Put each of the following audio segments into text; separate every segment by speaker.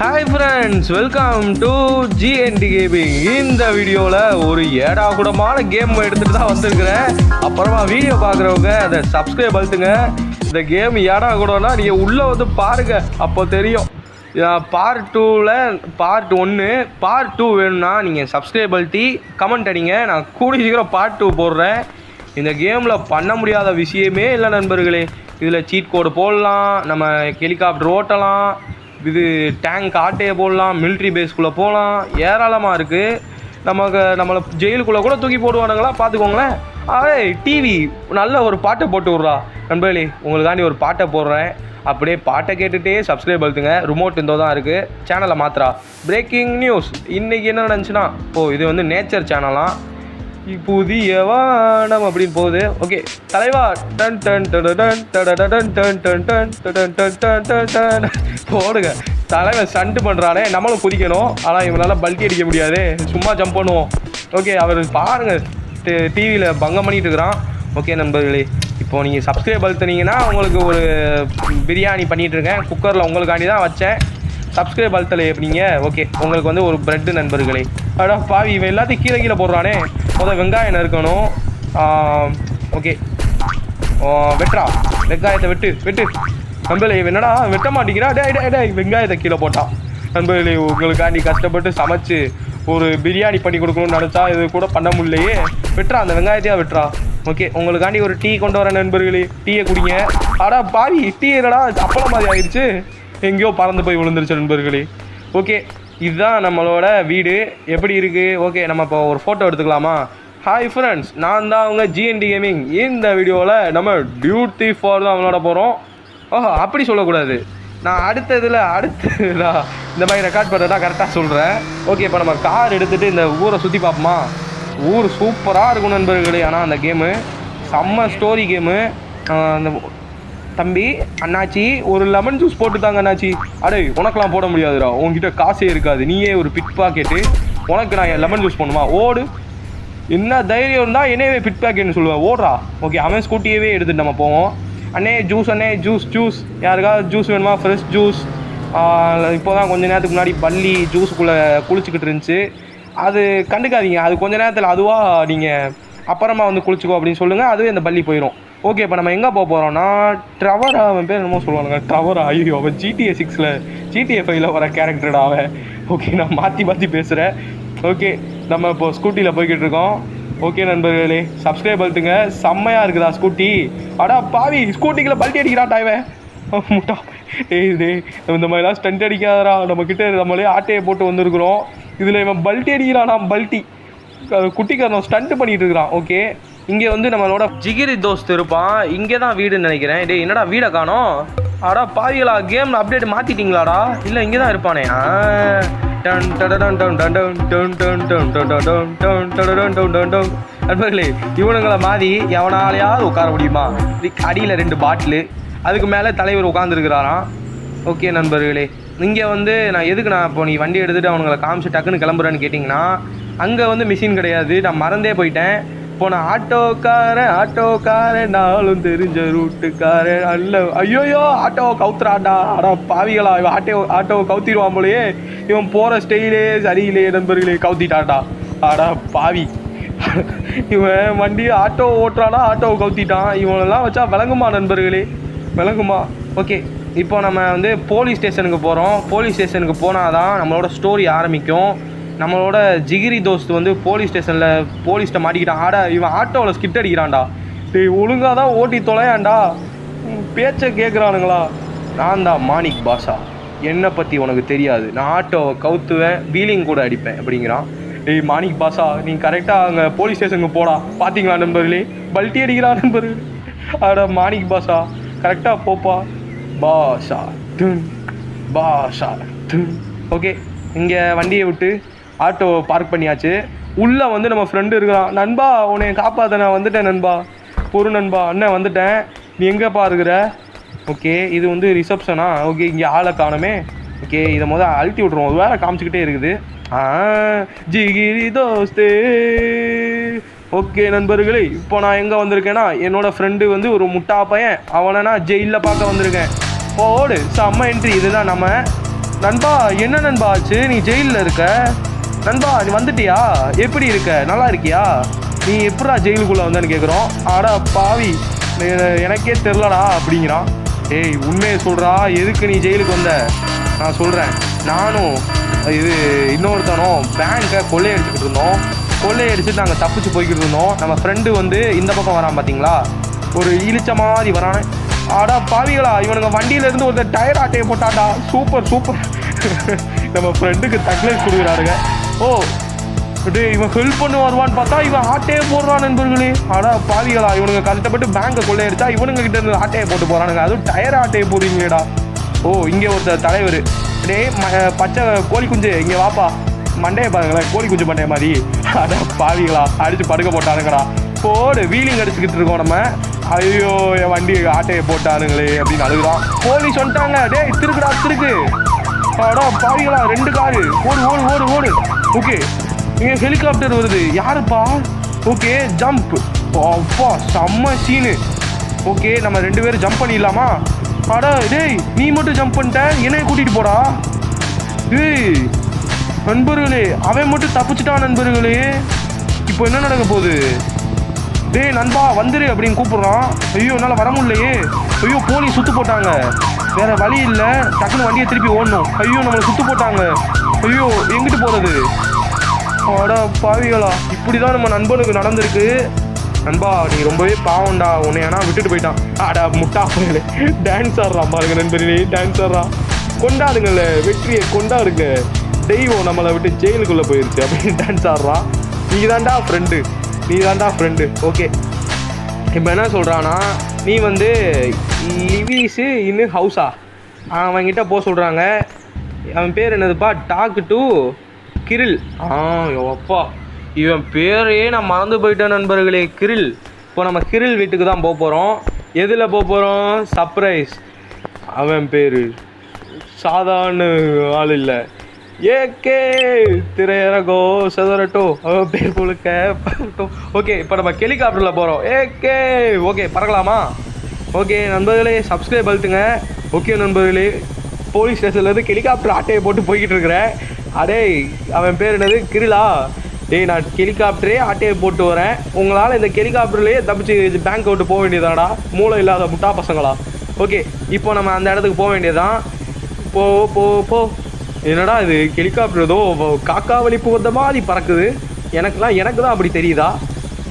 Speaker 1: Hi friends, welcome to GND gaming. இந்த வீடியோவில் ஒரு ஏடாகூடமான கேம் எடுத்துகிட்டு தான் வந்திருக்கிறேன். அப்புறமா வீடியோ பார்க்குறவங்க அதை சப்ஸ்கிரைப் அழுத்துங்க. இந்த கேம் ஏடாகூடம்னா நீங்கள் உள்ளே வந்து பாருங்கள், அப்போ தெரியும். பார்ட் 2ல் பார்ட் 1 பார்ட் 2 வேணும்னா நீங்கள் சப்ஸ்கிரைப் அழுத்தி கமெண்ட் அடிங்க. நான் கூடிய சீக்கிரம் பார்ட் 2 போடுறேன். இந்த கேமில் பண்ண முடியாத விஷயமே இல்லை நண்பர்களே. இதில் சீட் கோடு போடலாம், நம்ம ஹெலிகாப்டர் ஓட்டலாம், இது டேங்க் ஆட்டையை போடலாம், மிலிட்ரி பேஸ்குள்ளே போகலாம், ஏராளமாக இருக்குது. நம்மளை ஜெயிலுக்குள்ளே கூட தூக்கி போடுவானுங்களா, பார்த்துக்கோங்களேன். டிவி நல்ல ஒரு பாட்டை போட்டு விட்றா நண்பர்களே. உங்களுக்காண்டி ஒரு பாட்டை போடுறேன், அப்படியே பாட்டை கேட்டுகிட்டே சப்ஸ்கிரைப் அழுத்துங்க. ரிமோட் இந்தோ தான் இருக்குது. சேனலை மாத்திரா. Breaking news. இன்றைக்கி என்ன நடந்துச்சுன்னா, இது வந்து நேச்சர் சேனலாம். புதிய வானம் அப்படின்னு போகுது. ஓகே தலைவா, done done done done done done done done done done done done போடுங்க. தலைவன் ஸ்டண்ட் பண்ணுறானே, நம்மளும் குதிக்கணும். ஆனால் இவங்களால பல்ட்டி அடிக்க முடியாது, சும்மா ஜம்ப் பண்ணுவோம். ஓகே, அவர் பாருங்கள் டிவியில் பங்கம் பண்ணிகிட்டு இருக்கிறான். ஓகே நண்பர்களே, இப்போது நீங்கள் சப்ஸ்கிரைப் அழுத்துனீங்கன்னா உங்களுக்கு ஒரு பிரியாணி பண்ணிகிட்ருக்கேன். குக்கரில் உங்களுக்காண்டி தான் வச்சேன். சப்ஸ்கிரைப் அழுத்தலை எப்படிங்க? ஓகே, உங்களுக்கு வந்து ஒரு ப்ரெட்டு நண்பர்களே. அடா பாவி, இவன் எல்லாத்தையும் கீழே போடுறானே. முதல் வெங்காயம் இருக்கணும். ஓகே, வெட்டுறா, வெங்காயத்தை வெட்டு நண்பர்களே. என்னடா வெட்ட மாட்டேங்கிறா? டே வெங்காயத்தை கீழே போட்டான் நண்பர்களே. உங்களுக்காண்டி கஷ்டப்பட்டு சமைச்சு ஒரு பிரியாணி பண்ணி கொடுக்கணும்னு நினச்சா இது கூட பண்ண முடியலையே. வெட்டுறா, அந்த வெங்காயத்தையா வெட்டுறா. ஓகே, உங்களுக்காண்டி ஒரு டீ கொண்டு வரேன் நண்பர்களே. டீயை குடிங்க. ஆடா பாவி, டீ என்னடா அப்பளம் மாதிரி ஆயிடுச்சு, எங்கேயோ பறந்து போய் விழுந்துருச்சு நண்பர்களே. ஓகே, இதுதான் நம்மளோட வீடு. எப்படி இருக்குது? ஓகே, நம்ம இப்போ ஒரு ஃபோட்டோ எடுத்துக்கலாமா? ஹாய் ஃப்ரெண்ட்ஸ், நான் தான் அவங்க ஜிஎன்டி கேமிங். இந்த வீடியோவில் நம்ம டியூட்டி ஃபார் தான் விளாட போகிறோம். அப்படி சொல்லக்கூடாது. நான் அடுத்ததான் இந்த மாதிரி ரெக்கார்ட் பண்ணுறதா கரெக்டாக சொல்கிறேன். ஓகே, இப்போ நம்ம கார் எடுத்துகிட்டு இந்த ஊரை சுற்றி பார்ப்போமா? ஊர் சூப்பராக இருக்கும் நண்பர்களே. ஆனால் அந்த கேமு செம்ம ஸ்டோரி கேமு. அந்த தம்பி, அண்ணாச்சி ஒரு லெமன் ஜூஸ் போட்டு தாங்க அண்ணாச்சி. அடே, உனக்கெலாம் போட முடியாதுடா, உங்ககிட்ட காசே இருக்காது, நீயே ஒரு பிட் பாக்கெட்டு, உனக்கு நான் லெமன் ஜூஸ் பண்ணுமா? ஓடு. என்ன தைரியம் இருந்தால் என்னையவே பிட் பாக்கெட்னு சொல்லுவேன், ஓடுறா. ஓகே, அவன் ஸ்கூட்டியவே எடுத்துகிட்டு நம்ம போவோம். அண்ணே ஜூஸ், அண்ணே ஜூஸ் யாருக்காவது ஜூஸ் வேணுமா? Fresh juice. இப்போ தான் கொஞ்சம் நேரத்துக்கு முன்னாடி பள்ளி ஜூஸுக்குள்ளே குளிச்சுக்கிட்டு இருந்துச்சு. அது கண்டுக்காதீங்க, அது கொஞ்சம் நேரத்தில் அதுவாக நீங்கள் அப்புறமா வந்து குளிச்சுக்கோ அப்படின்னு சொல்லுங்கள், அதுவே அந்த பள்ளி போயிடும். ஓகே, இப்போ நம்ம எங்கே போக போகிறோம்னா, ட்ரவரா, அவன் பேர் என்னமோ சொல்லுவானுங்க, ட்ரவரா. ஐயோ, அவன் GTA 6ல் GTA 5ல் வர கேரக்டர்டா அவன். ஓகே, நான் மாற்றி பேசுகிறேன். ஓகே, நம்ம இப்போ ஸ்கூட்டியில் போய்கிட்டு இருக்கோம். ஓகே நண்பர்களே, சப்ஸ்கிரைப் அழுத்துங்க. செம்மையாக இருக்குதா ஸ்கூட்டி? அடா பாவி, ஸ்கூட்டிக்குள்ளே பல்ட்டி அடிக்கிறாட்டா இவன். முட்டா இந்த மாதிரிலாம் ஸ்டண்ட் அடிக்காதரா. நம்மக்கிட்ட நம்மளே ஆட்டையை போட்டு வந்திருக்கிறோம். இதில் இவன் பல்ட்டி அடிக்கிறானா? பல்ட்டி குட்டிக்காரன் ஸ்டண்ட் பண்ணிகிட்டு இருக்கிறான். ஓகே, இங்கே வந்து நம்மளோட ஜிகிரி தோஸ்த் இருப்பான். இங்கே தான் வீடுன்னு நினைக்கிறேன். டே, என்னடா வீடை காணோம்? ஆடா பாவிகளா, கேமில் அப்டேட் மாற்றிட்டீங்களாடா? இல்லை, இங்கே தான் இருப்பானே. நண்பர்களே, இவனுங்களை மாதிரி எவனாலையாவது உட்கார முடியுமா? அடியில் 2 பாட்டிலு, அதுக்கு மேலே தலைவர் உட்காந்துருக்கிறாராம். ஓகே நண்பர்களே, இங்கே வந்து நான் இப்போ நீ வண்டி எடுத்துகிட்டு அவனுங்களை காமிச்சு டக்குன்னு கிளம்புறேன்னு கேட்டிங்கன்னா, அங்கே வந்து மிஷின் கிடையாது. நான் மறந்தே போயிட்டேன். இப்போ நான் ஆட்டோக்காரன் நாளும் தெரிஞ்ச ரூட்டுக்காரன் அல்ல. ஐயோயோ, ஆட்டோவை கவுத்துறாண்டா. அடா பாவிகளா, இவன் ஆட்டோவை கவுத்திடுவான் போலையே. இவன் போகிற ஸ்டைலே சரியில்லையே நண்பர்களே, கவுத்திட்டான்டா. அடா பாவி, இவன் வண்டி ஆட்டோவை ஓட்டுறானா, ஆட்டோவை கவுத்திட்டான். இவனெல்லாம் வச்சா விளங்குமா நண்பர்களே? விளங்குமா? ஓகே, இப்போ நம்ம வந்து போலீஸ் ஸ்டேஷனுக்கு போகிறோம். போலீஸ் ஸ்டேஷனுக்கு போனால் தான் நம்மளோட ஸ்டோரி ஆரம்பிக்கும். நம்மளோட ஜிகிரி தோஸ்த் வந்து போலீஸ் ஸ்டேஷனில் போலீஸ்கிட்ட மாட்டிக்கிட்டான். ஆடா, இவன் ஆட்டோவில் ஸ்கிட் அடிக்கிறான்டா. டேய், ஒழுங்காக தான் ஓட்டி தொலையாண்டா, பேச்சை கேட்குறானுங்களா? நான் தான் மாணிக் பாஷா, என்னை பற்றி உனக்கு தெரியாது, நான் ஆட்டோவை கவுத்துவேன், வீலிங் கூட அடிப்பேன் அப்படிங்கிறான். டேய் மாணிக் பாஷா, நீ கரெக்டாக அங்கே போலீஸ் ஸ்டேஷனுக்கு போடா. பார்த்தீங்களா நண்பர்களே, பல்ட்டி அடிக்கிறான் நண்பர்களே. ஆடா மாணிக் பாஷா, கரெக்டாக போப்பா. பாஷா பாஷா. ஓகே, இங்கே வண்டியை விட்டு ஆட்டோ பார்க் பண்ணியாச்சு. உள்ளே வந்து நம்ம ஃப்ரெண்டு இருக்கிறான். நண்பா, உன்னை காப்பாற்ற நான் வந்துட்டேன் நண்பா. நண்பா, அண்ணன் வந்துட்டேன், நீ எங்கேப்பா இருக்கிற? ஓகே, இது வந்து ரிசப்ஷனா? ஓகே, இங்கே ஆளை காணுமே. ஓகே, இதை அழுத்தி விட்ருவோம், வேறு காமிச்சிக்கிட்டே இருக்குது. ஜிகிரி தோஸ்தே. ஓகே நண்பர்களே, இப்போ நான் எங்கே வந்திருக்கேன்னா, என்னோடய ஃப்ரெண்டு வந்து ஒரு முட்டா பையன், அவனை நான் ஜெயிலில் பார்க்க வந்திருக்கேன். ஓடு, செம்ம என்ட்ரி. இதுதான் நம்ம நண்பா என்ன நண்பா ஆச்சு? நீ ஜெயிலில் இருக்க நண்பா, நீ வந்துட்டியா? எப்படி இருக்க? நல்லா இருக்கியா? நீ எப்படா ஜெயிலுக்குள்ளே வந்தேன்னு கேட்குறோம். ஆடா பாவி, எனக்கே தெரிலடா அப்படிங்கிறான். ஏய் உண்மையை சொல்கிறா, எதுக்கு நீ ஜெயிலுக்கு வந்த? நான் சொல்கிறேன். நானும் இன்னொருத்தனும் பேங்கை கொள்ளையடிச்சுக்கிட்டு இருந்தோம். கொள்ளையடிச்சுட்டு நாங்கள் தப்பிச்சு போய்கிட்டு இருந்தோம். நம்ம ஃப்ரெண்டு வந்து இந்த பக்கம் வரான் பார்த்தீங்களா, ஒரு இழிச்ச மாதிரி வரான். ஆடா பாவிகளா, இவனுங்க வண்டியிலேருந்து ஒரு டயர் ஆட்டையை போட்டாடா. Super super. நம்ம ஃப்ரெண்டுக்கு தக்லைஸ் கொடுக்குறாருங்க. ஓ டே, இவன் ஹெல்ப் பண்ண வருவான்னு பார்த்தா இவன் ஆட்டையே போடுறான் நண்பர்களே. ஆடா பாவிகளா, இவனுங்க கஷ்டப்பட்டு பேங்கை கொள்ளையடிச்சா இவனுங்க கிட்ட இருந்து ஆட்டையை போட்டு போகிறானுங்க. அதுவும் டயர் ஆட்டையை போடுறீங்களேடா. ஓ இங்கே ஒருத்தர் தலைவர். டே பச்சை கோழி குஞ்சு இங்கே வாப்பா. மண்டையை பாருங்களேன், கோழி குஞ்சு மண்டைய மாதிரி. அடா பாவிகளா, அடித்து படுக்க போட்டானுங்கடா. போடு, வீலிங் அடிச்சுக்கிட்டு இருக்கோம் நம்ம. ஐயோ என் வண்டி ஆட்டையை போட்டானுங்களே அப்படின்னு அழுகுறான். போலீஸ் வந்துட்டாங்க. டே திருக்குடா திருக்கு. அடா பாவிகளா, 2 காரு. ஓடு ஓடு ஓடு ஓடு. ஓகே, இங்கே ஹெலிகாப்டர் வருது. யாருப்பா? Okay jump. அப்பா செம்ம சீனு. ஓகே, நம்ம 2 பேரும் ஜம்ப் பண்ணிடலாமா? அடா டேய், நீ மட்டும் ஜம்ப் பண்ணிட்ட, என்னைய கூட்டிகிட்டு போடா. டேய் நண்பர்களே, அவன் மட்டும் தப்பிச்சிட்டான் நண்பர்களே. இப்போ என்ன நடக்க போகுது? டேய் நண்பா வந்துரு அப்படின்னு கூப்பிட்றான். ஐயோ என்னால் வர முடியலையே. ஐயோ போலீஸ் சுற்று போட்டாங்க, வேறு வழி இல்லை, டக்குன்னு வண்டியை திருப்பி ஓடணும். ஐயோ நம்மளை சுற்று போட்டாங்க. ஐயோ எங்கிட்டு போகிறது? அடா பாவிகளா, இப்படி தான் நம்ம நண்பனுக்கு நடந்திருக்கு. நண்பா நீ ரொம்பவே பாவம்டா, உன்னை ஏன்னா விட்டுட்டு போயிட்டான். ஆடா முட்டா போயில டான்ஸ் ஆடுறான் பாருங்க நண்பர்களே, டான்ஸ் ஆடுறான். கொண்டாடுங்கள்ல, வெற்றியை கொண்டாடுங்க. தெய்வம் நம்மளை விட்டு ஜெயிலுக்குள்ளே போயிடுச்சு அப்படின்னு டான்ஸ் ஆடுறான். நீ தான்டா ஃப்ரெண்டு. ஓகே, இப்போ என்ன சொல்கிறான்னா, நீ வந்து லிவிஸு இன்னும் ஹவுஸா அவன்கிட்ட போக சொல்கிறாங்க. அவன் பேர் என்னதுப்பா? டாக் டு கிரில். அப்பா, இவன் பேரே நான் மறந்து போயிட்டேன் நண்பர்களே, கிரில். இப்போ நம்ம கிரில் வீட்டுக்கு தான் போக போகிறோம். எதில் போக போகிறோம்? சர்ப்ரைஸ். அவன் பேர் சாதாரண ஆள் இல்லை. ஏகே திரையரகோ சதுரட்டோ, அவன் பேர் கொடுக்க. ஓகே, இப்போ நம்ம ஹெலிகாப்டரில் போகிறோம். ஏகே ஓகே, பறக்கலாமா? ஓகே நண்பர்களே, சப்ஸ்கிரைப் அழுத்துங்க. ஓகே நண்பர்களே, போலீஸ் ஸ்டேஷன்லேருந்து ஹெலிகாப்டர் ஆட்டையை போட்டு போய்கிட்டு இருக்கிறேன். அடே அவன் பேர் என்னது? கிரிலா. டேய் நான் ஹெலிகாப்டரே ஆட்டையை போட்டு வரேன், உங்களால் இந்த ஹெலிகாப்டர்லேயே தப்பிச்சு பேங்க் விட்டு போக வேண்டியதாடா, மூளை இல்லாத முட்டா பசங்களா. ஓகே, இப்போ நம்ம அந்த இடத்துக்கு போக வேண்டியதான். போ போ போ. என்னடா இது, ஹெலிகாப்டர் ஏதோ காக்கா வலிப்பு வந்த மாதிரி பறக்குது. எனக்கு தான் அப்படி தெரியுதா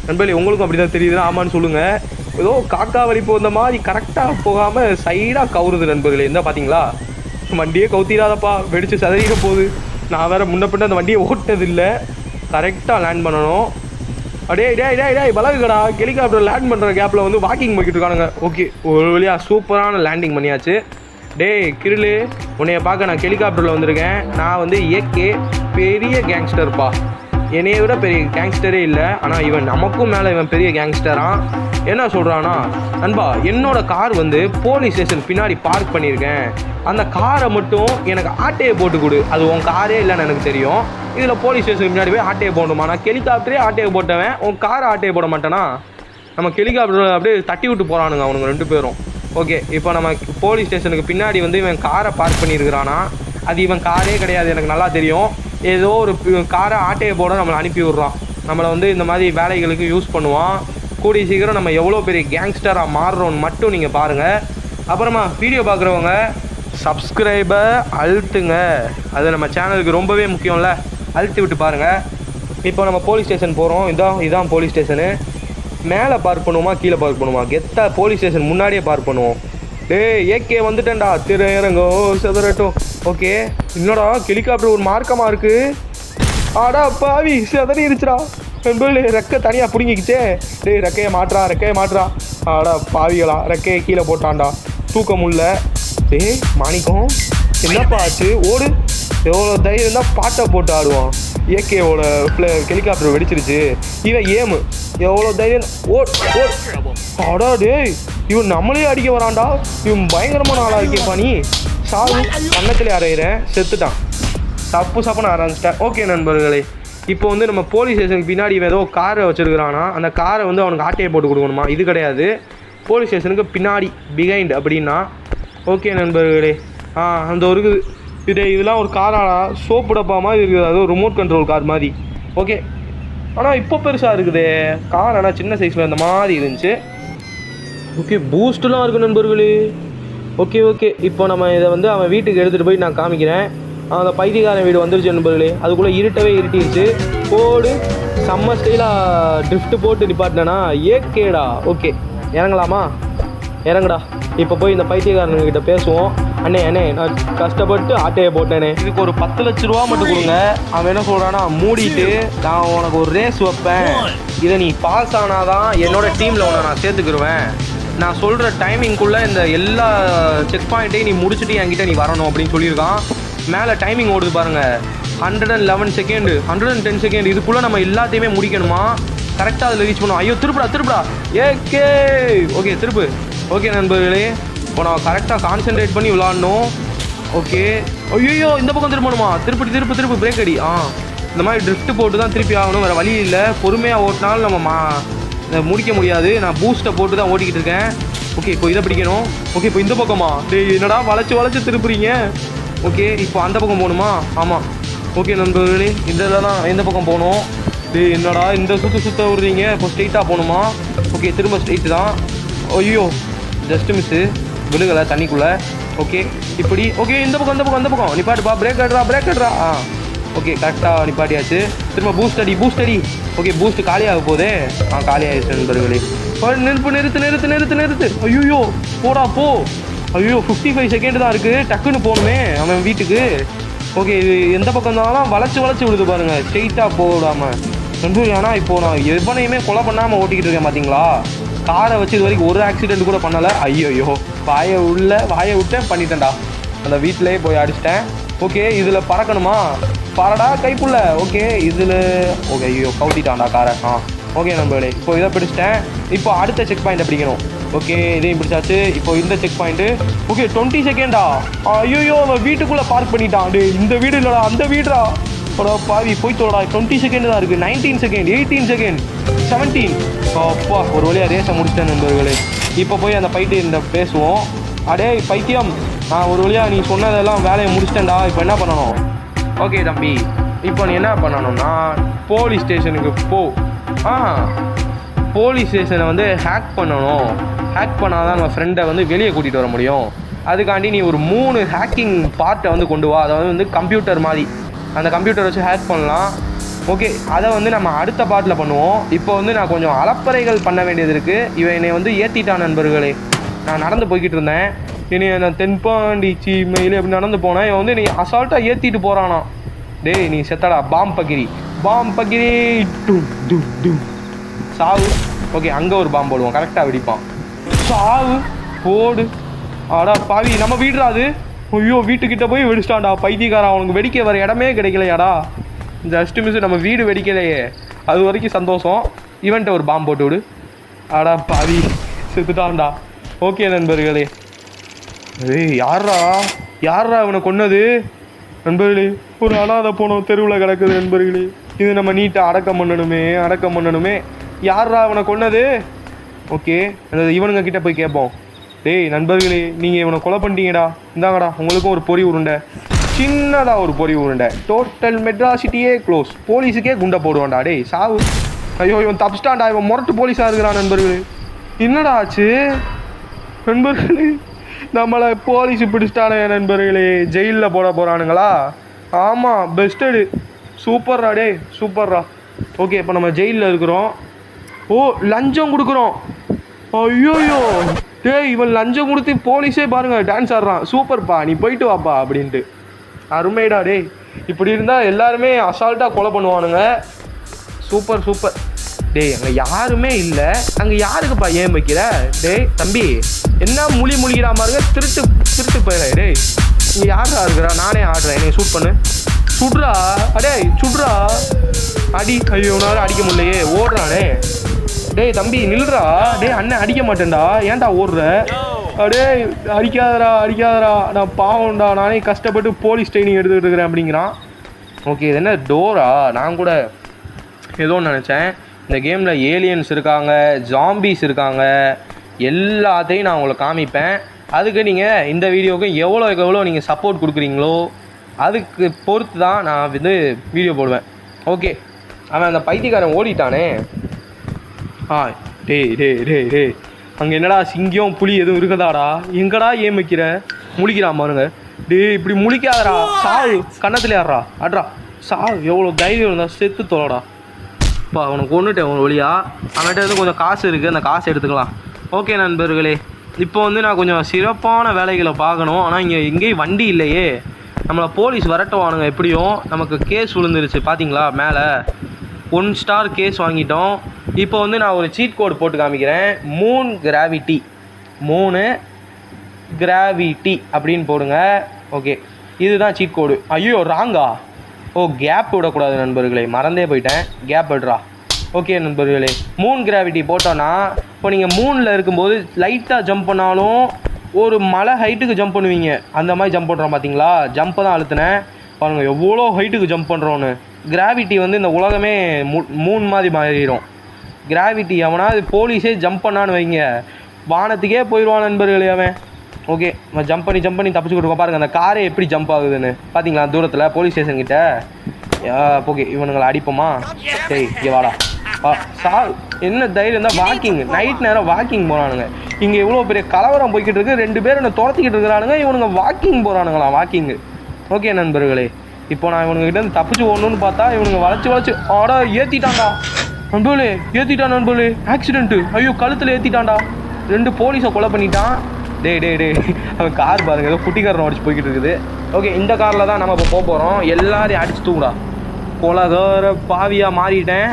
Speaker 1: நண்பர்களே? உங்களுக்கும் அப்படி தான் தெரியுதுன்னா ஆமான்னு சொல்லுங்கள். ஏதோ காக்கா வலிப்பு வந்த மாதிரி கரெக்டாக போகாமல் சைடாக கவுறுது நண்பர்களே. இருந்தால் பார்த்தீங்களா, வண்டியே கவுத்திடாதப்பா, வெடித்து சதறிக்க போகுது. நான் வேறு முன்ன பின்ன அந்த வண்டியை ஓட்டதில்லை, கரெக்டாக லேண்ட் பண்ணணும். அடே டே பழகுடா. ஹெலிகாப்டர் லேண்ட் பண்ணுற கேப்பில் வந்து வாக்கிங் போய்கிட்டு இருக்கானுங்க. ஓகே, ஒரு வழியாக சூப்பரான லேண்டிங் பண்ணியாச்சு. டே கிரிலு, உன்னைய பார்க்க நான் ஹெலிகாப்டரில் வந்திருக்கேன். நான் வந்து ஏகே, பெரிய கேங்ஸ்டர்ப்பா. என்னையை விட பெரிய கேங்ஸ்டரே இல்லை, ஆனால் இவன் நமக்கும் மேலே இவன் பெரிய கேங்ஸ்டரான். என்ன சொல்கிறான்னா, நண்பா என்னோடய கார் வந்து போலீஸ் ஸ்டேஷன் பின்னாடி பார்க் பண்ணியிருக்கேன், அந்த காரை மட்டும் எனக்கு ஆட்டையை போட்டு கொடு. அது உன் காரே இல்லைன்னு எனக்கு தெரியும், இதில் போலீஸ் ஸ்டேஷனுக்கு முன்னாடி போய் ஆட்டையை போடணுமா? நான் ஹெலிகாப்டரே ஆட்டையை போட்டவன், உன் காரை ஆட்டையை போட மாட்டேனா? நம்ம ஹெலிகாப்டர் அப்படியே தட்டி விட்டு போகிறானுங்க அவனுங்க 2 பேரும். ஓகே, இப்போ நம்ம போலீஸ் ஸ்டேஷனுக்கு பின்னாடி வந்து இவன் காரை பார்க் பண்ணியிருக்கிறானா? அது இவன் காரே கிடையாது, எனக்கு நல்லா தெரியும். ஏதோ ஒரு காரை ஆட்டையை போட நம்மளை அனுப்பி விட்றான். நம்மளை வந்து இந்த மாதிரி வேலைகளுக்கு யூஸ் பண்ணுவான். கூடிய சீக்கிரம் நம்ம எவ்வளோ பெரிய கேங்ஸ்டராக மாறுறோன்னு மட்டும் நீங்கள் பாருங்கள். அப்புறமா வீடியோ பார்க்குறவங்க சப்ஸ்கிரைபை அழுத்துங்க, அது நம்ம சேனலுக்கு ரொம்பவே முக்கியம்ல, அழுத்தி விட்டு பாருங்கள். இப்போ நம்ம போலீஸ் ஸ்டேஷன் போகிறோம். இதான் போலீஸ் ஸ்டேஷனு. மேலே பார்க் பண்ணுவோமா கீழே பார்க் பண்ணுவோமா? கெத்தா போலீஸ் ஸ்டேஷன் முன்னாடியே பார்க் பண்ணுவோம். ஏகே வந்துட்டேன்டா, திரையரங்கோ சதுரட்டும். ஓகே, என்னடா ஹெலிகாப்டர் ஒரு மார்க்கமாக இருக்குது. ஆடா பாவி, சதறி இருச்சுடா நண்பர்களே, ரெக்கை தனியாக பிடுங்கிக்கிச்சே. ரெக்கையை மாட்டுறா. ஆடா பாவிகளா, ரெக்கையை கீழே போட்டான்டா, தூக்க முடியல. மாணிக்கம் என்னப்பா ஆச்சு? ஓடு. எவ்வளோ தைரியம் இருந்தால் பாட்டை போட்டு ஆடுவான். ஏகேவோட ஹெலிகாப்டர் வெடிச்சிருச்சு. இவன் ஏமு எவ்வளோ தைரியம். ஆடா டேய், இவன் நம்மளே அடிக்க வரான்டா. இவன் பயங்கரமான ஆளாக இருக்கேப்பா. நீ சாவு கண்ணத்திலே அரைகிறேன், செத்துட்டான். சப்புன்னு ஆரம்பிச்சிட்டேன். ஓகே நண்பர்களே, இப்போ வந்து நம்ம போலீஸ் ஸ்டேஷனுக்கு பின்னாடி ஏதோ காரை வச்சுருக்கிறானா, அந்த காரை வந்து அவனுக்கு ஆட்டையை போட்டு கொடுக்கணுமா? இது கிடையாது, போலீஸ் ஸ்டேஷனுக்கு பின்னாடி பிஹைண்ட் அப்படின்னா. ஓகே நண்பர்களே, அந்த ஒரு இதெல்லாம் ஒரு காராடா, சோப்பு டப்பா மாதிரி இருக்குது, அது ஒரு ரிமோட் கண்ட்ரோல் கார் மாதிரி. ஓகே, ஆனால் இப்போ பெருசாக இருக்குது கார், ஆனால் சின்ன சைஸில் இந்த மாதிரி இருந்துச்சு. ஓகே, பூஸ்ட்லாம் இருக்குது நண்பர்களே. ஓகே ஓகே, இப்போ நம்ம இதை வந்து அவன் வீட்டுக்கு எடுத்துகிட்டு போய் நான் காமிக்கிறேன். அந்த பைத்தியக்காரன் வீடு வந்துருச்சு நண்பர்களே. அதுக்குள்ளே இருட்டவே இருட்டிடுச்சு. போடு, செம்ம ஸ்டைலாக ட்ரிஃப்ட் போட்டு நிப்பாட்டினேன்னா ஏகேடா. ஓகே, இறங்கலாமா? இறங்குடா. இப்போ போய் இந்த பைத்தியக்காரன்கிட்ட பேசுவோம். அண்ணே அண்ணே, நான் கஷ்டப்பட்டு ஆட்டையை போட்டேனே, இதுக்கு ஒரு 10 லட்ச ரூபா மட்டும் கொடுங்க. அவன் என்ன சொல்கிறான்னா, மூடிட்டு நான் உனக்கு ஒரு ரேஸ் வைப்பேன், இதை நீ பாஸ் ஆனாதான் என்னோட டீமில் உன்னை நான் சேர்த்துக்கிடுவேன், நான் சொல்கிற டைமிங்குள்ளே இந்த எல்லா செக் பாயிண்ட்டையும் நீ முடிச்சுட்டு என்கிட்ட நீ வரணும் அப்படின்னு சொல்லியிருக்கான். மேலே டைமிங் ஓடுது பாருங்கள், 111 செகண்டு, 110 செகண்ட். இதுக்குள்ளே நம்ம எல்லாத்தையுமே முடிக்கணுமா? கரெக்டாக அதில் ரீச் பண்ணுவோம். ஐயோ, திருப்புடா. ஏகே. ஓகே, திருப்பு. ஓகே நண்பர்களே, இப்போ நான் கரெக்டாக கான்சென்ட்ரேட் பண்ணி விளாட்ணும். ஓகே, ஐயோ இந்த பக்கம் திரும்பணுமா? திருப்பு பிரேக் அடி. இந்த மாதிரி ட்ரிஃப்ட் போட்டு தான் திருப்பி ஆகணும், வேறு வழி இல்லை. பொறுமையாக ஓட்டினாலும் நம்ம முடிக்க முடியாது. நான் பூஸ்ட்டை போட்டு தான் ஓட்டிக்கிட்டு இருக்கேன். ஓகே, இப்போ இதை பிடிக்கணும். ஓகே, இப்போ இந்த பக்கமா? என்னடா வளைச்சு திருப்புறீங்க? ஓகே, இப்போ அந்த பக்கம் போகணுமா? ஆமாம். ஓகே நண்பர்களே, இதெல்லாம் எந்த பக்கம் போகணும்? என்னடா இந்த சுற்ற விடுறீங்க? இப்போ ஸ்ட்ரெயிட்டாக போகணுமா? ஓகே, திரும்ப ஸ்ட்ரெயிட்டு தான். ஐயோ, ஜஸ்ட்டு மிஸ்ஸு, விழுகலை தண்ணிக்குள்ளே. ஓகே, இப்படி. ஓகே, இந்த பக்கம் அந்த பக்கம் நிப்பாட்டுப்பா. பிரேக் அட்ரா. ஓகே, கரெக்டாக நிப்பாட்டியாச்சு. திரும்ப பூஸ்ட் அடி. ஓகே, பூஸ்ட் காலியாக போதே. காலியாகிடுச்சு நண்பர்களே. நிறுத்து. ஐயோ, போடா போ. ஐயோ, 55 செகண்ட் தான் இருக்குது, டக்குன்னு போகணுமே அவன் வீட்டுக்கு. ஓகே, இது எந்த பக்கம் இருந்தாலும் வளைச்சு விழுது பாருங்கள், ஸ்ட்ரெயிட்டாக போடாமல் நண்பர்கள். ஆனால் இப்போது நான் எவனையுமே கொலை பண்ணாமல் ஓட்டிக்கிட்டு இருக்கேன் பார்த்தீங்களா? காரை வச்சு இது வரைக்கும் ஒரு ஆக்சிடென்ட் கூட பண்ணலை. ஐயோ, வாயை விட்டேன், பண்ணிட்டேன்டா. அந்த வீட்டிலே போய் அடிச்சிட்டேன். ஓகே, இதில் பறக்கணுமா? பறடா கைப்புள்ள. ஓகே, இதில் ஓகே. ஐயோ, கவுத்திட்டான்டா காரை. ஓகே நண்பர்களே, இப்போ இதை பிடிச்சிட்டேன். இப்போ அடுத்த செக் பாயிண்ட்டை பிடிக்கணும். ஓகே, இதையும் பிடிச்சாச்சு. இப்போ இந்த செக் பாயிண்ட்டு. ஓகே, 20 செகண்டா? ஐயோ, அவன் வீட்டுக்குள்ளே பார்க் பண்ணிட்டான். இந்த வீடு இல்லைடா, அந்த வீடுடா. பாவி, போய் தோடா. 20 செகண்ட் தான் இருக்குது. 19 செகண்ட், 18 செகண்ட், 17. அப்பா, ஒரு வழியாக ரேஸை முடிச்சிட்டேன் நண்பர்களே. இப்போ போய் அந்த இந்த பேசுவோம். அடே பைத்தியம், ஒரு வழியாக நீ சொன்னதெல்லாம் வேலையை முடிச்சிட்டேன்டா. இப்போ என்ன பண்ணணும்? ஓகே தம்பி, இப்போ நீ என்ன பண்ணணும்னா போலீஸ் ஸ்டேஷனுக்கு போ. போலீஸ் ஸ்டேஷனை வந்து ஹேக் பண்ணணும். ஹேக் பண்ணால் தான் நம்ம ஃப்ரெண்டை வந்து வெளியே கூட்டிகிட்டு வர முடியும். அதுக்காண்டி நீ ஒரு 3 ஹேக்கிங் பார்ட்டை வந்து கொண்டு வா. அதாவது வந்து கம்ப்யூட்டர் மாதிரி, அந்த கம்ப்யூட்டர் வச்சு ஹேக் பண்ணலாம். ஓகே, அதை வந்து நம்ம அடுத்த பார்ட்டில் பண்ணுவோம். இப்போ வந்து நான் கொஞ்சம் அலப்பறைகள் பண்ண வேண்டியது இருக்குது. இவன் என்னை வந்து ஏற்றிட்டான் நண்பர்களே. நான் நடந்து போய்கிட்டு இருந்தேன். நான் தென்பாண்டி மயிலே அப்படி நடந்து போனேன். இவன் வந்து நீ அசால்ட்டாக ஏற்றிட்டு போகிறானா. டேய், நீ செத்தடா, பாம் பக்கிரி. சாவு. ஓகே, அங்கே ஒரு பாம்பு போடுவோம், கரெக்டாக வெடிப்பான். சாவு போடு. ஆடா பாவி, நம்ம வீடுறாது. ஐயோ, வீட்டுக்கிட்ட போய் வெடிச்சிட்டான்டா பைத்தியக்காரன். அவனுக்கு வெடிக்க வர இடமே கிடைக்கலையாடா. ஜஸ்ட் மிஸ், நம்ம வீடு வெடிக்கலையே, அது வரைக்கும் சந்தோஷம். இவன்ட்ட ஒரு பாம்பு போட்டு விடு. ஆடா பாவி, செத்துட்டான்டா. ஓகே நண்பர்களே, யாரா இவனை கொன்னது நண்பர்களே? ஒரு அனாதை போனோம் தெருவில் கிடக்குது நண்பர்களே. இது நம்ம நீட்டாக அடக்கம் பண்ணணுமே. யாரா இவனை கொன்னது? ஓகே, அந்த இவனுங்க கிட்டே போய் கேட்போம். டேய் நண்பர்களே, நீங்கள் இவனை கொலை பண்ணிட்டீங்கடா, இந்தாங்கடா உங்களுக்கும் ஒரு பொறி உருண்டை, சின்னதாக ஒரு பொறி உருண்டை. Total மெட்ராசிட்டியே close. போலீஸுக்கே குண்டை போடுவான்டா. டேய் சாவு. ஐயோ, இவன் தப்பிச்சிட்டான்டா. இவன் முரட்டு போலீஸாக இருக்கிறான் நண்பர்களே. என்னடா ஆச்சு நண்பர்களே? நம்மளை போலீஸ் பிடிச்சிட்டானே நண்பர்களே. ஜெயிலில் போட போகிறானுங்களா? ஆமாம், பெஸ்டடு. சூப்பர்ரா. டே சூப்பர்ரா. ஓகே, இப்போ நம்ம ஜெயிலில் இருக்கிறோம். லஞ்சம் கொடுக்குறோம். ஐயோயோ, டேய் இவன் லஞ்சம் கொடுத்து போலீஸே பாருங்கள் டான்ஸ் ஆடுறான். சூப்பர்ப்பா, நீ போயிட்டு வாப்பா அப்படின்ட்டு. அருமைடா. டேய், இப்படி இருந்தால் எல்லாருமே அசால்ட்டாக கொலை பண்ணுவானுங்க. சூப்பர். டேய், அங்கே யாருமே இல்லை, அங்கே யாருக்குப்பா ஏன் வைக்கிற? டேய் தம்பி, என்ன முழிகிறா பாருங்க. திருட்டு போயிட. டேய், இங்கே யாரா இருக்கிறா? நானே ஆடுறேன், என்னை ஷூட் பண்ணு. சுட்றா. அடே சுட்றா, அடி. ஐயோ, நானும் அடிக்க முடியலையே, ஓடுறானே. டேய் தம்பி நில்றா. டேய் அண்ணன் அடிக்க மாட்டேன்டா, ஏன்டா ஓடுற? அடே அடிக்காதடா, நான் பாவம்டா, நானே கஷ்டப்பட்டு போலீஸ் ட்ரைனிங் எடுத்துக்கிட்டு இருக்கிறேன் அப்படிங்கிறான். ஓகே, இது என்ன டோரா? நான் கூட ஏதோ நினச்சேன். இந்த கேமில் ஏலியன்ஸ் இருக்காங்க, ஜாம்பிஸ் இருக்காங்க, எல்லாத்தையும் நான் உங்களை காமிப்பேன். அதுக்கு நீங்கள் இந்த வீடியோவுக்கு எவ்வளோ நீங்கள் சப்போர்ட் கொடுக்குறீங்களோ அதுக்கு பொறுத்து தான் நான் வந்து வீடியோ போடுவேன். ஓகே, அவன் அந்த பைத்தியக்காரன் ஓடிட்டானே. டேய் அங்கே என்னடா சிங்கம் புலி எதுவும் இருக்குதாடா? எங்கடா ஏன் வைக்கிற? முழிக்கிறான் பாருங்க. டேய் இப்படி முழிக்காதடா, சாவு கன்னத்துல யாரா அட்ரா சாவு. எவ்வளோ தைரியம் இருந்தால் செத்து தொலைடா. இப்போ அவனுக்கு கொண்டுட்டேன் ஒரு வழியா. அவன்கிட்ட வந்து கொஞ்சம் காசு இருக்குது, அந்த காசு எடுத்துக்கலாம். ஓகே நண்பர்களே, இப்போ வந்து நான் கொஞ்சம் சிறப்பான வேலைகளை பார்க்கணும். ஆனால் இங்கே எங்கேயும் வண்டி இல்லையே. நம்மளை போலீஸ் வரட்டுவானுங்க. எப்படியும் நமக்கு கேஸ் விழுந்துருச்சு பார்த்தீங்களா, மேலே 1 ஸ்டார் கேஸ் வாங்கிட்டோம். இப்போ வந்து நான் ஒரு சீட் கோடு போட்டு காமிக்கிறேன். 3 கிராவிட்டி அப்படின்னு போடுங்க. ஓகே, இதுதான் சீட் கோடு. ஐயோ ராங்கா. கேப் விடக்கூடாது நண்பர்களே, மறந்தே போயிட்டேன். கேப் விடுறா. ஓகே நண்பர்களே, 3 கிராவிட்டி போட்டோன்னா இப்போ நீங்கள் 3ல் இருக்கும்போது லைட்டாக ஜம்ப் பண்ணாலும் ஒரு மலை ஹைட்டுக்கு ஜம்ப் பண்ணுவீங்க. அந்த மாதிரி ஜம்ப் பண்ணுறோம் பார்த்தீங்களா? ஜம்ப்பை தான் அழுத்தினேன் பாருங்கள், எவ்வளோ ஹைட்டுக்கு ஜம்ப் பண்ணுறோன்னு. கிராவிட்டி வந்து இந்த உலகமே 3 மாதிரி மாறிடும். கிராவிட்டி அவனாவது போலீஸே ஜம்ப் பண்ணான்னு வைங்க, வானத்துக்கே போயிடுவான் நண்பர்களே அவன். ஓகே, நம்ம ஜம்ப் பண்ணி தப்பிச்சு கொடுக்க பாருங்கள். அந்த காரே எப்படி ஜம்ப் ஆகுதுன்னு பார்த்தீங்களா தூரத்தில் போலீஸ் ஸ்டேஷன் கிட்ட. ஓகே, இவனுங்களை அடிப்போமா? சரி இங்கே வாடா. என்ன தைரியம் தான் வாக்கிங், நைட் நேரம் வாக்கிங் போகிறானுங்க. இங்கே எவ்வளோ பெரிய கலவரம் போய்கிட்டு இருக்கு, 2 பேர் என்ன துரத்திக்கிட்டு இருக்கிறானுங்க, இவனுங்க வாக்கிங் போகிறானுங்களா வாக்கிங்கு. ஓகே நண்பர்களே, இப்போ நான் இவனுங்கிட்ட இருந்து தப்பிச்சு ஓடணும்னு பார்த்தா இவனுங்க வளைச்சு ஆடா ஏற்றிட்டான்டா நண்பர்களே, ஏற்றிட்டான் நண்பர்களே. ஆக்சிடென்ட்டு, ஐயோ கழுத்தில் ஏற்றிட்டான்டா. 2 போலீஸை கொலை பண்ணிட்டான். டே அவன் கார் பாருங்க, ஏதோ குட்டிக்காரன் அடிச்சு போய்கிட்டு இருக்குது. ஓகே, இந்த காரில் தான் நம்ம இப்போ போகிறோம். எல்லாரையும் அடிச்சு தூங்குடா. கொலகார பாவியாக மாறிட்டேன்.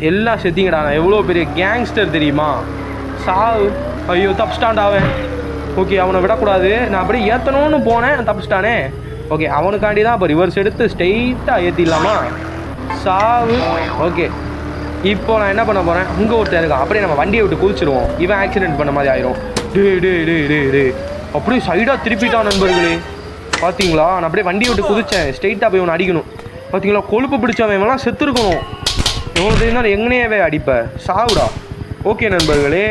Speaker 1: எல்லாம் செத்திங்கடா. நான் எவ்வளோ பெரிய கேங்ஸ்டர் தெரியுமா? சாவு. ஐயோ தப்பிச்சிட்டான்டாவன். ஓகே, அவனை விடக்கூடாது. நான் அப்படியே ஏற்றணும்னு போனேன், தப்பிச்சிட்டானே. ஓகே, அவனுக்காண்டி தான் இப்போ ரிவர்ஸ் எடுத்து ஸ்ட்ரெயிட்டாக ஏற்றிடலாமா? சாவு. ஓகே, இப்போ நான் என்ன பண்ண போகிறேன், இங்கே ஒருத்தர் இருக்கான். அப்படியே நம்ம வண்டியை விட்டு குதிச்சிடுவோம். இவன் ஆக்சிடென்ட் பண்ண மாதிரி ஆயிரும். டே அப்படியே சைடாக திருப்பிட்டான் நண்பர்களே. பார்த்தீங்களா, நான் அப்படியே வண்டியை விட்டு குதிச்சேன். ஸ்ட்ரெயிட்டாக போய் இவனை அடிக்கணும். பார்த்தீங்களா, கொழுப்பு பிடிச்சவன் இவெல்லாம் செத்துருக்கணும். எவ்வளோ தெரியுந்தாலும் எங்கனையவே அடிப்பேன். சாவுடா. ஓகே நண்பர்களே,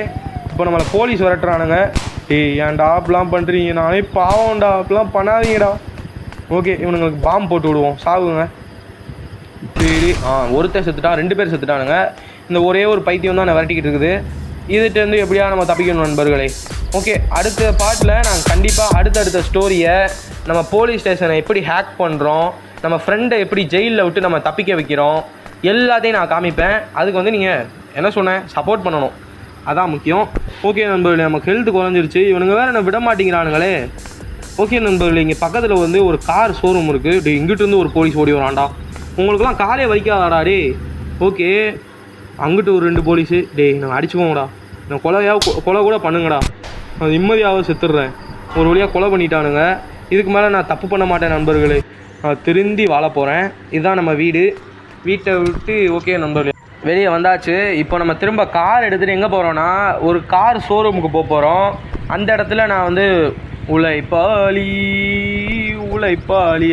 Speaker 1: இப்போ நம்மளை போலீஸ் வரட்டுறானுங்க. ஏன்டா அப்படிலாம் பண்ணுறீங்க? நானே பாவம்டா, அப்படிலாம் பண்ணாதீங்கடா. ஓகே, இவனுங்களுக்கு பாம்பு போட்டு விடுவோம். சாவுங்க. சரி, ஒருத்தர் செத்துட்டான், 2 பேர் செத்துட்டானுங்க. இந்த ஒரே ஒரு பைத்தியம் தான் நான் விரட்டிக்கிட்டு இருக்குது. இதுகிட்டேருந்து எப்படியா நம்ம தப்பிக்கணும் நண்பர்களே. ஓகே, அடுத்த பார்ட்டில் நாங்கள் கண்டிப்பாக அடுத்தடுத்த ஸ்டோரியை, நம்ம போலீஸ் ஸ்டேஷனை எப்படி ஹேக் பண்ணுறோம், நம்ம ஃப்ரெண்டை எப்படி ஜெயிலில் விட்டு நம்ம தப்பிக்க வைக்கிறோம், எல்லாத்தையும் நான் காமிப்பேன். அதுக்கு வந்து நீங்கள் என்ன சொன்னேன், சப்போர்ட் பண்ணணும், அதான் முக்கியம். ஓகே நண்பர்களே, நமக்கு ஹெல்த்து குறைஞ்சிருச்சு. இவனுங்க வேறு என்ன விட மாட்டேங்கிறானுங்களே. ஓகே நண்பர்களே, இங்கே பக்கத்தில் வந்து ஒரு கார் ஷோரூம் இருக்குது. இங்கிட்டிருந்து ஒரு போலீஸ் ஓடி வரான்டா. உங்களுக்குலாம் காலே வலிக்காதாடா டே? ஓகே, அங்கிட்டு ஒரு 2 போலீஸு. நான் அடிச்சுக்கோங்கடா, நான் கொலை கூட பண்ணுங்கடா, நான் நிம்மதியாக செத்துடுறேன். ஒரு வழியாக கொலை பண்ணிட்டானுங்க. இதுக்கு மேலே நான் தப்பு பண்ண மாட்டேன் நண்பர்களே. நான் திருந்தி வாழ போகிறேன். இதுதான் நம்ம வீட்டை விட்டு. ஓகே நண்பர்களே, வெளியே வந்தாச்சு. இப்போ நம்ம திரும்ப கார் எடுத்துகிட்டு எங்கே போகிறோன்னா, ஒரு கார் ஷோரூமுக்கு போகிறோம். அந்த இடத்துல நான் வந்து உழைப்பாளி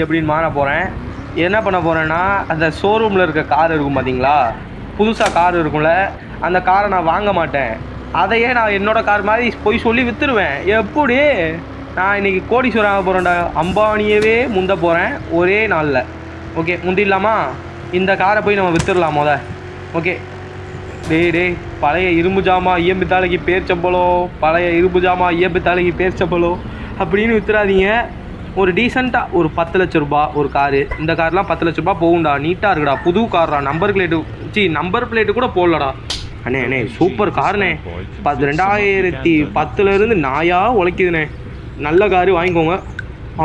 Speaker 1: அப்படின்னு மாற போகிறேன். என்ன பண்ண போகிறேன்னா, அந்த ஷோரூமில் இருக்க கார் இருக்கும் பார்த்தீங்களா, புதுசாக கார் இருக்கும்ல, அந்த காரை நான் வாங்க மாட்டேன். அதையே நான் என்னோடய கார் மாதிரி போய் சொல்லி விற்றுருவேன். எப்படி நான் இன்றைக்கி கோடீஸ்வரன் ஆக போகிறேன்டா. அம்பானியவே முந்த போகிறேன் ஒரே நாளில். ஓகே, முந்திடலாமா? இந்த காரை போய் நம்ம விற்றுடலாம் முத. ஓகே, பழைய இரும்பு ஜாமா இயம்பு தாளைக்கு பேர்ச்சப்பலோ, பழைய இரும்பு ஜாமா இயம்பு தாளைக்கு பேர்ச்சப்பலோ அப்படின்னு விற்றுறாதீங்க. ஒரு டீசெண்டாக ஒரு 10 லட்ச ரூபா ஒரு காரு. இந்த கார்லாம் 10 லட்ச ரூபா போகும்டா. நீட்டாக இருக்குடா, புது கார்டா. நம்பர் பிளேட்டு கூட போடலடா. அண்ணே சூப்பர் காருண்ணே. 2010 நாயாக உழைக்குதுண்ணே. நல்ல காரு, வாங்கிக்கோங்க.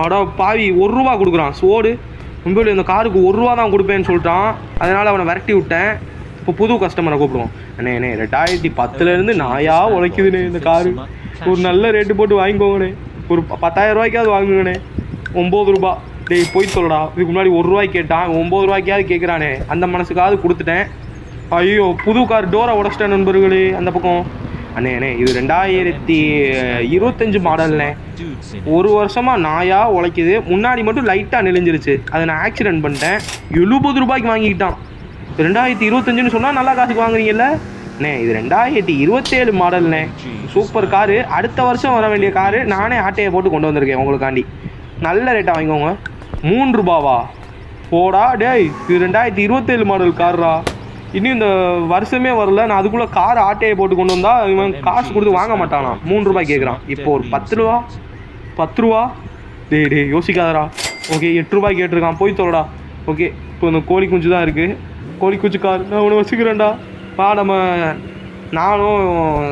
Speaker 1: ஆடா பாவி, 1 ரூபா கொடுக்குறான் சோடு. மும்பையில் இந்த காருக்கு 1 ரூபா தான் கொடுப்பேன்னு சொல்லிட்டான். அதனால் அவனை விரட்டி விட்டேன். இப்போ புது கஸ்டமரை கூப்பிடுவோம். அண்ணே 2010 நாயாக உழைக்குதுண்ணே இந்த காரு. ஒரு நல்ல ரேட்டு போட்டு வாங்கிக்கோங்கண்ணே. ஒரு 10,000 ரூபாய்க்காவது வாங்குங்கண்ணே. 9 ரூபா. போய் சொல்லடா, இதுக்கு முன்னாடி 1 ரூபாய்க்கு கேட்டான், 9 ரூபாய்க்காவது கேட்குறானே. அந்த மனசுக்காவது கொடுத்துட்டேன். ஐயோ, புது கார் டோரை உடச்சிட்டேன் நண்பர்களே. அந்த பக்கம் அண்ணே இது 2025 மாடல்ண்ணே. 1 வருஷமாக நாயாக உழைக்குது. முன்னாடி மட்டும் லைட்டாக நெளிஞ்சிருச்சு. அதை நான் ஆக்சிடென்ட் பண்ணிட்டேன். 70 ரூபாய்க்கு வாங்கிக்கிட்டான். 2025ன்னு சொன்னால் நல்லா காசுக்கு வாங்குறீங்கல்ல அண்ணே. இது 2027 மாடல்ண்ணே. Super car. அடுத்த வருஷம் வர வேண்டிய காரு நானே ஆட்டையை போட்டு கொண்டு வந்திருக்கேன் உங்களுக்காண்டி. நல்ல ரேட்டாக வாங்கிக்கோங்க. ரூபாவா போடா டேய், இது 2027 மாடல் கார்ரா. இன்னும் இந்த வருஷமே வரல, நான் அதுக்குள்ளே கார் ஆட்டையை போட்டு கொண்டு வந்தால் இவன் காசு கொடுத்து வாங்க மாட்டானா. ரூபாய் கேட்குறான். இப்போ ஒரு 10 ரூபா டே யோசிக்காதரா. ஓகே 8 ரூபாய் கேட்டிருக்கான், போய் தொலைடா. ஓகே இப்போ இந்த கோழி குஞ்சு தான் இருக்குது, கோழி குஞ்சு கார் நான் ஒன்று வச்சுக்கிறேன்டா. நானும்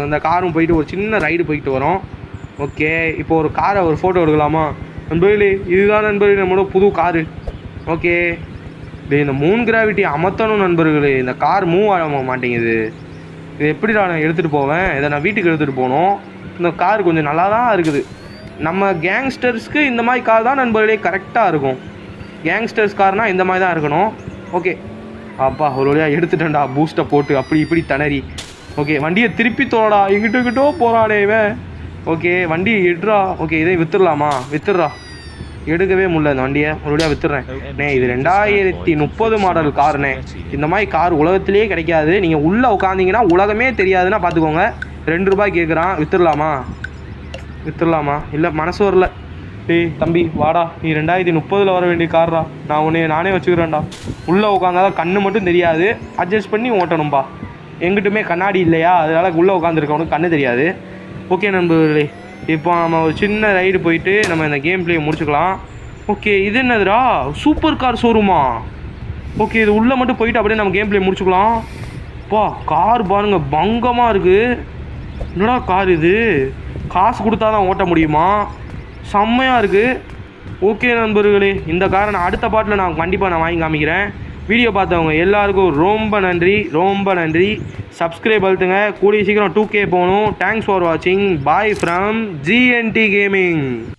Speaker 1: இந்த காரும் போயிட்டு ஒரு சின்ன ரைடு போயிட்டு வரோம். ஓகே இப்போ ஒரு காரை ஒரு ஃபோட்டோ எடுக்கலாமா நண்பர்களே? இதுதான் நண்பர்களே நம்மளோட புது காரு. ஓகே இந்த மூன் கிராவிட்டி அமர்த்தணும் நண்பர்களே. இந்த கார் மூவ் ஆக மாட்டேங்குது. இது எப்படி நான் எடுத்துகிட்டு போவேன்? இதை நான் வீட்டுக்கு எடுத்துகிட்டு போகணும். இந்த கார் கொஞ்சம் நல்லா தான் இருக்குது. நம்ம கேங்ஸ்டர்ஸ்க்கு இந்த மாதிரி கார் தான் நண்பர்களே கரெக்டாக இருக்கும். கேங்ஸ்டர்ஸ் கார்னால் இந்த மாதிரி தான் இருக்கணும். ஓகே அப்பா ஒரு வழியாக எடுத்துட்டேன்டா, பூஸ்ட்டை போட்டு அப்படி இப்படி திணறி. ஓகே வண்டியை திருப்பி தோடா, எங்கிட்டோ போகிறானே இவன். ஓகே வண்டியை எடுறா. ஓகே இதை வித்துடலாமா? வித்துடுறா. எடுக்கவே முடியல இந்த வண்டியை, ஒரு வழியாக வித்துடுறேன். இது 2030 மாடல் காருண்ணே. இந்த மாதிரி கார் உலகத்திலே கிடைக்காது. நீங்கள் உள்ளே உட்காந்திங்கன்னா உலகமே தெரியாதுன்னா பார்த்துக்கோங்க. 2 ரூபாய் கேட்குறான். வித்துடலாமா? இல்லை மனசு வரல. டேய் தம்பி வாடா, நீ 2030 வர வேண்டிய கார்ரா. நானே வச்சுக்கிறேன்டா. உள்ளே உட்காந்தாதான் கண்ணு மட்டும் தெரியாது, அட்ஜஸ்ட் பண்ணி ஓட்டணும்பா. எங்கிட்டுமே கண்ணாடி இல்லையா, அதனால் உள்ளே உட்காந்துருக்கவனுக்கு கண்ணு தெரியாது. ஓகே நண்பர்களே, இப்போ நம்ம ஒரு சின்ன ரைடு போயிட்டு நம்ம இந்த கேம் பிளேயை முடிச்சுக்கலாம். ஓகே இது என்னதுடா, சூப்பர் கார் ஷோரூமா? ஓகே இது உள்ளே மட்டும் போயிட்டு அப்படியே நம்ம கேம் பிளே முடிச்சுக்கலாம். பா கார் பாருங்கள் பங்கமாக இருக்குது. என்னடா கார் இது, காசு கொடுத்தா தான் ஓட்ட முடியுமா? செம்மையாக இருக்குது. ஓகே நண்பர்களே, இந்த காரை நான் அடுத்த பாட்டில் நான் கண்டிப்பாக வாங்கி காமிக்கிறேன். வீடியோ பார்த்தவங்க எல்லாருக்கும் ரொம்ப நன்றி. சப்ஸ்கிரைப் அழுத்துங்க. கூடிய சீக்கிரம் 2K போகணும். தேங்க்ஸ் ஃபார் வாட்சிங். Bye from GNT gaming.